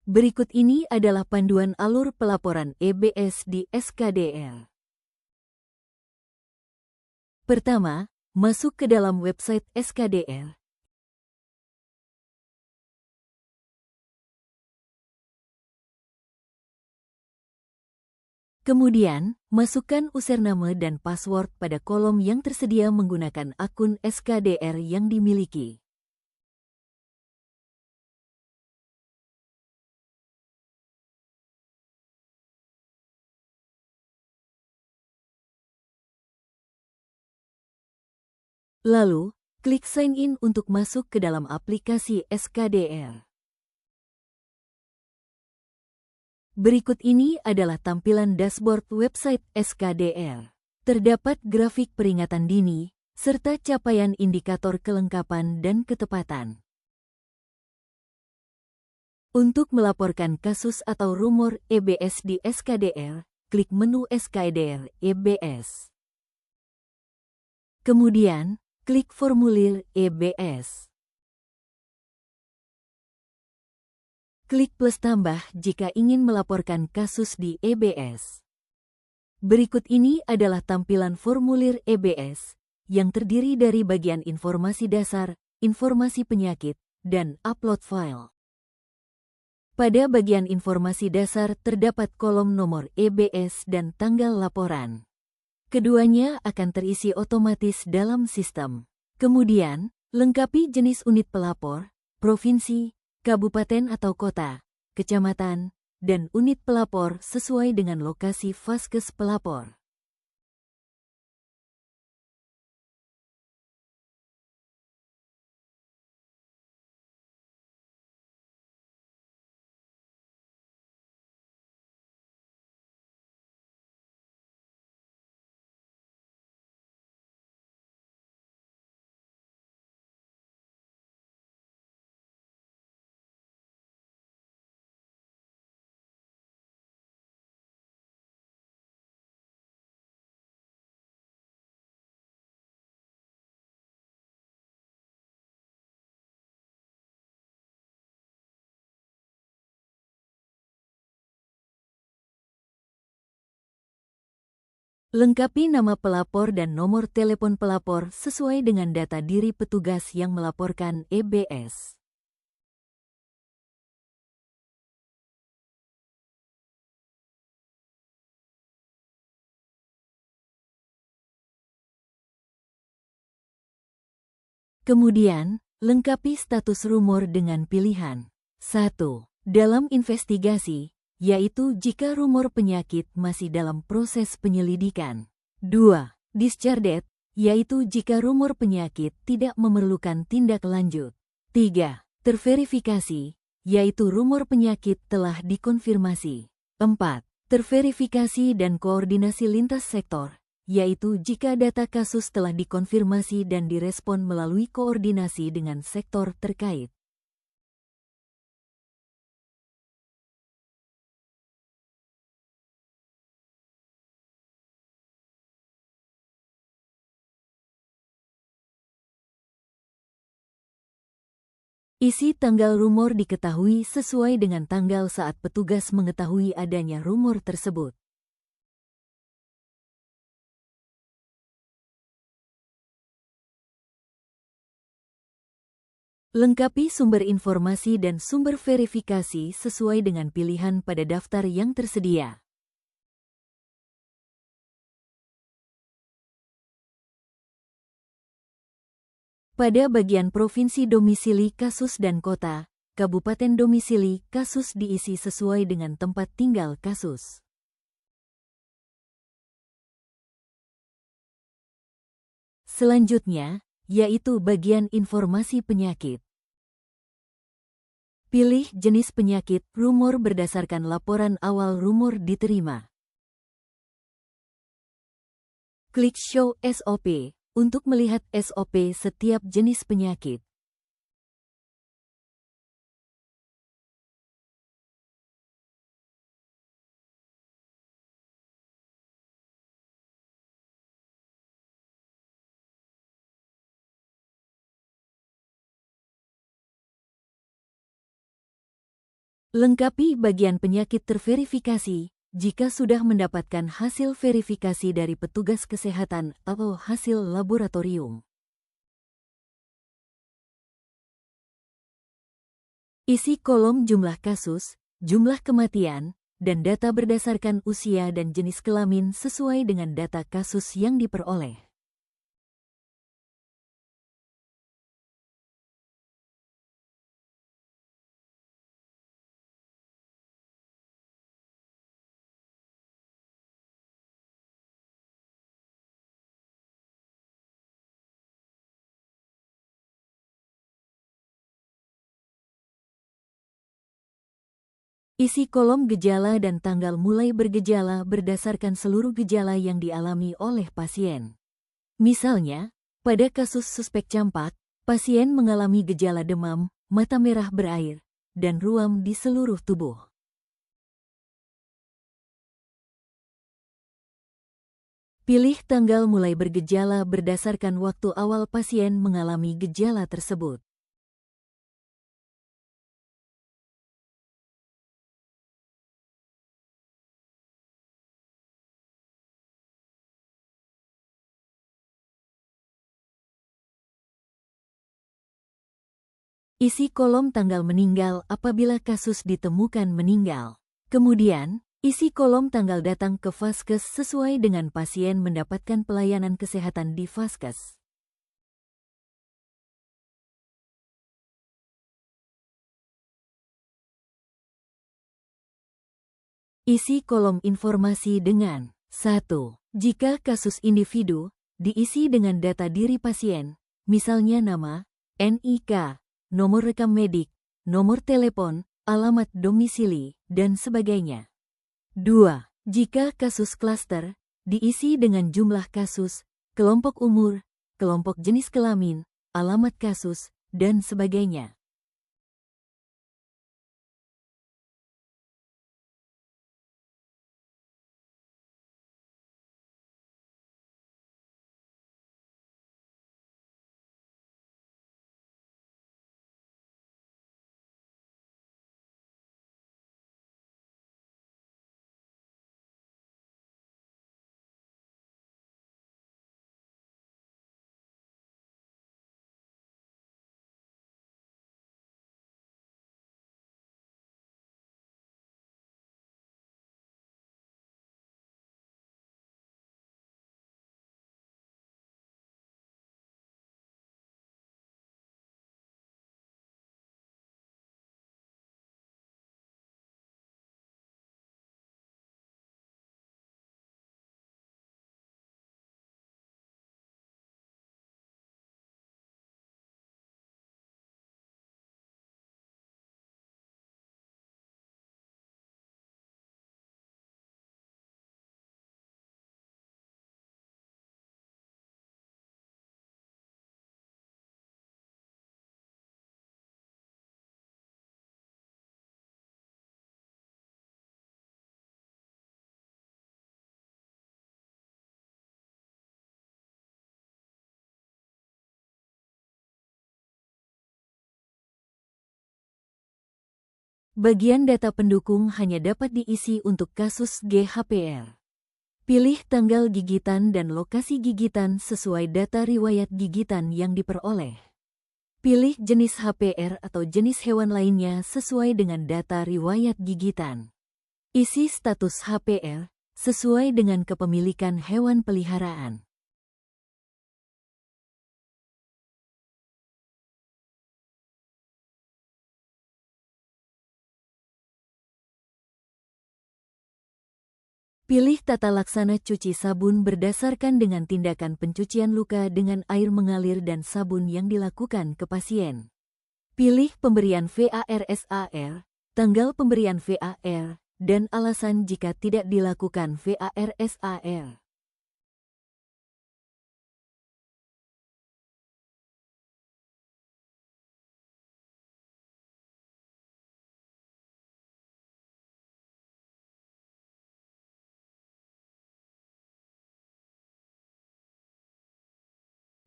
Berikut ini adalah panduan alur pelaporan EBS di SKDR. Pertama, masuk ke dalam website SKDR. Kemudian, masukkan username dan password pada kolom yang tersedia menggunakan akun SKDR yang dimiliki. Lalu, klik sign in untuk masuk ke dalam aplikasi SKDR. Berikut ini adalah tampilan dashboard website SKDR. Terdapat grafik peringatan dini, serta capaian indikator kelengkapan dan ketepatan. Untuk melaporkan kasus atau rumor EBS di SKDR, klik menu SKDR EBS. Kemudian, klik formulir EBS. Klik plus tambah jika ingin melaporkan kasus di EBS. Berikut ini adalah tampilan formulir EBS, yang terdiri dari bagian informasi dasar, informasi penyakit, dan upload file. Pada bagian informasi dasar terdapat kolom nomor EBS dan tanggal laporan. Keduanya akan terisi otomatis dalam sistem. Kemudian, lengkapi jenis unit pelapor, provinsi, kabupaten atau kota, kecamatan, dan unit pelapor sesuai dengan lokasi vaskes pelapor. Lengkapi nama pelapor dan nomor telepon pelapor sesuai dengan data diri petugas yang melaporkan EBS. Kemudian, lengkapi status rumor dengan pilihan 1. Dalam investigasi, yaitu jika rumor penyakit masih dalam proses penyelidikan. 2. Discharged, yaitu jika rumor penyakit tidak memerlukan tindak lanjut. 3. Terverifikasi, yaitu rumor penyakit telah dikonfirmasi. 4. Terverifikasi dan koordinasi lintas sektor, yaitu jika data kasus telah dikonfirmasi dan direspon melalui koordinasi dengan sektor terkait. Isi tanggal rumor diketahui sesuai dengan tanggal saat petugas mengetahui adanya rumor tersebut. Lengkapi sumber informasi dan sumber verifikasi sesuai dengan pilihan pada daftar yang tersedia. Pada bagian provinsi domisili kasus dan kota, kabupaten domisili kasus diisi sesuai dengan tempat tinggal kasus. Selanjutnya, yaitu bagian informasi penyakit. Pilih jenis penyakit rumor berdasarkan laporan awal rumor diterima. Klik Show SOP untuk melihat SOP setiap jenis penyakit. Lengkapi bagian penyakit terverifikasi jika sudah mendapatkan hasil verifikasi dari petugas kesehatan atau hasil laboratorium. Isi kolom jumlah kasus, jumlah kematian, dan data berdasarkan usia dan jenis kelamin sesuai dengan data kasus yang diperoleh. Isi kolom gejala dan tanggal mulai bergejala berdasarkan seluruh gejala yang dialami oleh pasien. Misalnya, pada kasus suspek campak, pasien mengalami gejala demam, mata merah berair, dan ruam di seluruh tubuh. Pilih tanggal mulai bergejala berdasarkan waktu awal pasien mengalami gejala tersebut. Isi kolom tanggal meninggal apabila kasus ditemukan meninggal. Kemudian, isi kolom tanggal datang ke vaskes sesuai dengan pasien mendapatkan pelayanan kesehatan di vaskes. Isi kolom informasi dengan 1. Jika kasus individu, diisi dengan data diri pasien, misalnya nama, NIK, nomor rekam medik, nomor telepon, alamat domisili, dan sebagainya. 2. Jika kasus klaster, diisi dengan jumlah kasus, kelompok umur, kelompok jenis kelamin, alamat kasus, dan sebagainya. Bagian data pendukung hanya dapat diisi untuk kasus GHPR. Pilih tanggal gigitan dan lokasi gigitan sesuai data riwayat gigitan yang diperoleh. Pilih jenis HPR atau jenis hewan lainnya sesuai dengan data riwayat gigitan. Isi status HPR sesuai dengan kepemilikan hewan peliharaan. Pilih tata laksana cuci sabun berdasarkan dengan tindakan pencucian luka dengan air mengalir dan sabun yang dilakukan ke pasien. Pilih pemberian VARSAR, tanggal pemberian VAR, dan alasan jika tidak dilakukan VARSAR.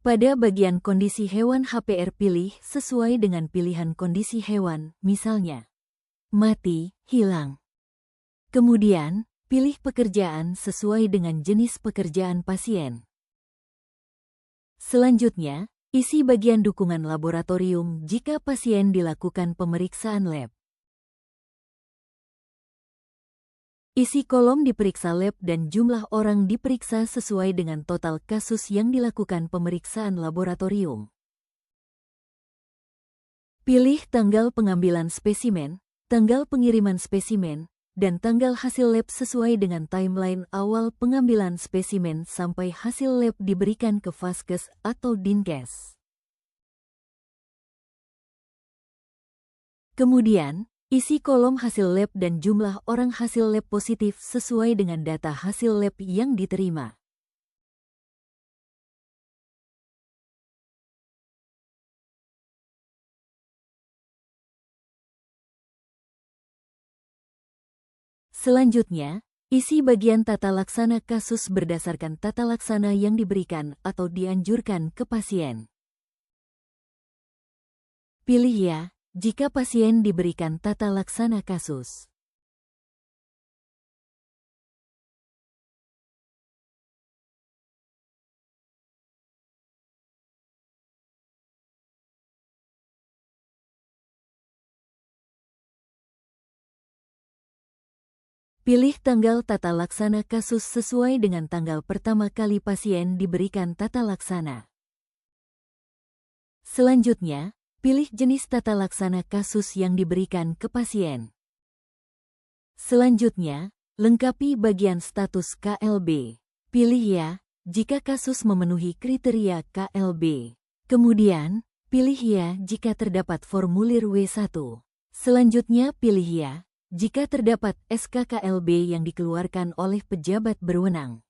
Pada bagian kondisi hewan HPR pilih sesuai dengan pilihan kondisi hewan, misalnya mati, hilang. Kemudian, pilih pekerjaan sesuai dengan jenis pekerjaan pasien. Selanjutnya, isi bagian dukungan laboratorium jika pasien dilakukan pemeriksaan lab. Isi kolom diperiksa lab dan jumlah orang diperiksa sesuai dengan total kasus yang dilakukan pemeriksaan laboratorium. Pilih tanggal pengambilan spesimen, tanggal pengiriman spesimen, dan tanggal hasil lab sesuai dengan timeline awal pengambilan spesimen sampai hasil lab diberikan ke Vaskes atau Dinkes. Kemudian, isi kolom hasil lab dan jumlah orang hasil lab positif sesuai dengan data hasil lab yang diterima. Selanjutnya, isi bagian tata laksana kasus berdasarkan tata laksana yang diberikan atau dianjurkan ke pasien. Pilih ya jika pasien diberikan tata laksana kasus. Pilih tanggal tata laksana kasus sesuai dengan tanggal pertama kali pasien diberikan tata laksana. Selanjutnya, pilih jenis tata laksana kasus yang diberikan ke pasien. Selanjutnya, lengkapi bagian status KLB. Pilih ya jika kasus memenuhi kriteria KLB. Kemudian, pilih ya jika terdapat formulir W1. Selanjutnya pilih ya jika terdapat SK KLB yang dikeluarkan oleh pejabat berwenang.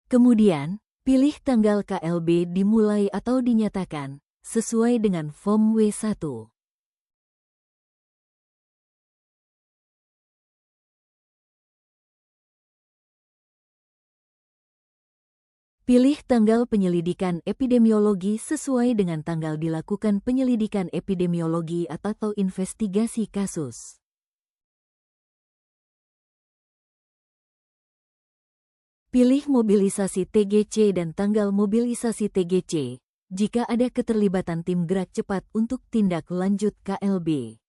Kemudian, pilih tanggal KLB dimulai atau dinyatakan, sesuai dengan form W1. Pilih tanggal penyelidikan epidemiologi sesuai dengan tanggal dilakukan penyelidikan epidemiologi atau investigasi kasus. Pilih mobilisasi TGC dan tanggal mobilisasi TGC jika ada keterlibatan tim gerak cepat untuk tindak lanjut KLB.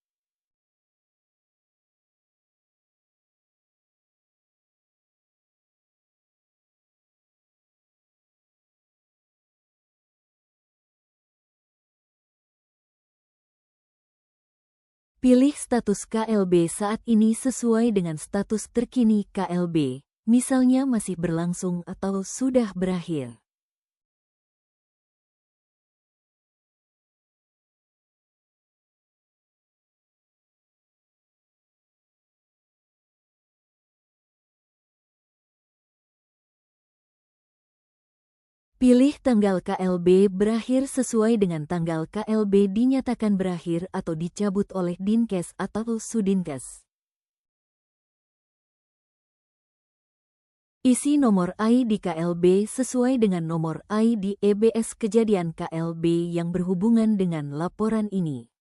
Pilih status KLB saat ini sesuai dengan status terkini KLB. Misalnya masih berlangsung atau sudah berakhir. Pilih tanggal KLB berakhir sesuai dengan tanggal KLB dinyatakan berakhir atau dicabut oleh Dinkes atau Sudinkes. Isi nomor ID KLB sesuai dengan nomor ID EBS kejadian KLB yang berhubungan dengan laporan ini.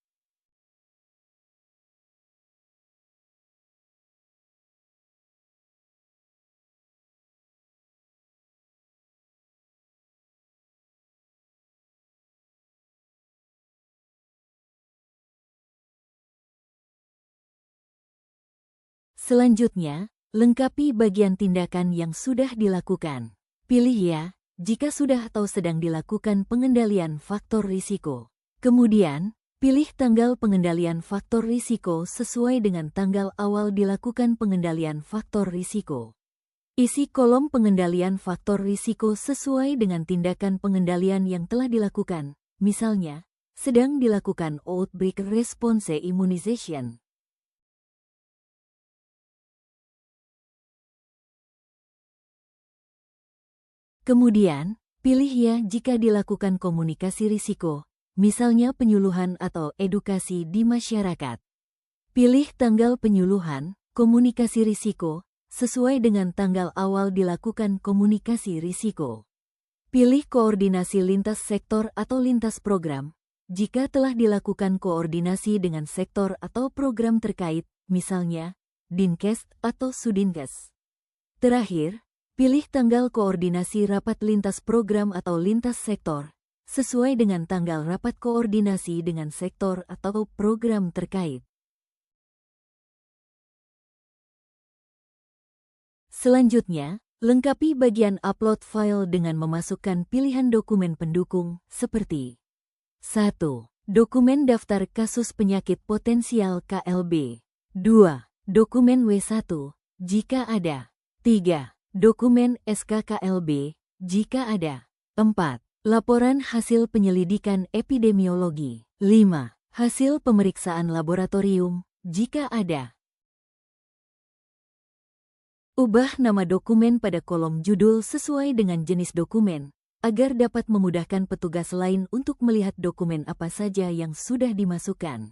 Selanjutnya, lengkapi bagian tindakan yang sudah dilakukan. Pilih ya jika sudah atau sedang dilakukan pengendalian faktor risiko. Kemudian, pilih tanggal pengendalian faktor risiko sesuai dengan tanggal awal dilakukan pengendalian faktor risiko. Isi kolom pengendalian faktor risiko sesuai dengan tindakan pengendalian yang telah dilakukan, misalnya, sedang dilakukan outbreak response immunization. Kemudian, pilih ya jika dilakukan komunikasi risiko, misalnya penyuluhan atau edukasi di masyarakat. Pilih tanggal penyuluhan, komunikasi risiko, sesuai dengan tanggal awal dilakukan komunikasi risiko. Pilih koordinasi lintas sektor atau lintas program, jika telah dilakukan koordinasi dengan sektor atau program terkait, misalnya Dinkes atau Sudinkes. Terakhir, pilih tanggal koordinasi rapat lintas program atau lintas sektor, sesuai dengan tanggal rapat koordinasi dengan sektor atau program terkait. Selanjutnya, lengkapi bagian upload file dengan memasukkan pilihan dokumen pendukung seperti 1. Dokumen daftar kasus penyakit potensial KLB. 2. Dokumen W1, jika ada. 3. Dokumen SKKLB, jika ada. 4. Laporan hasil penyelidikan epidemiologi. 5. Hasil pemeriksaan laboratorium, jika ada. Ubah nama dokumen pada kolom judul sesuai dengan jenis dokumen, agar dapat memudahkan petugas lain untuk melihat dokumen apa saja yang sudah dimasukkan.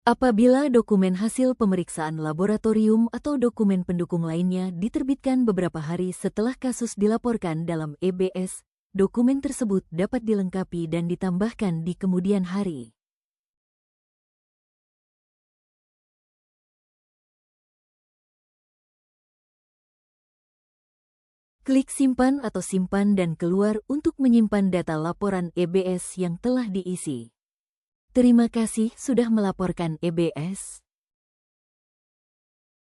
Apabila dokumen hasil pemeriksaan laboratorium atau dokumen pendukung lainnya diterbitkan beberapa hari setelah kasus dilaporkan dalam EBS, dokumen tersebut dapat dilengkapi dan ditambahkan di kemudian hari. Klik simpan atau simpan dan keluar untuk menyimpan data laporan EBS yang telah diisi. Terima kasih sudah melaporkan EBS.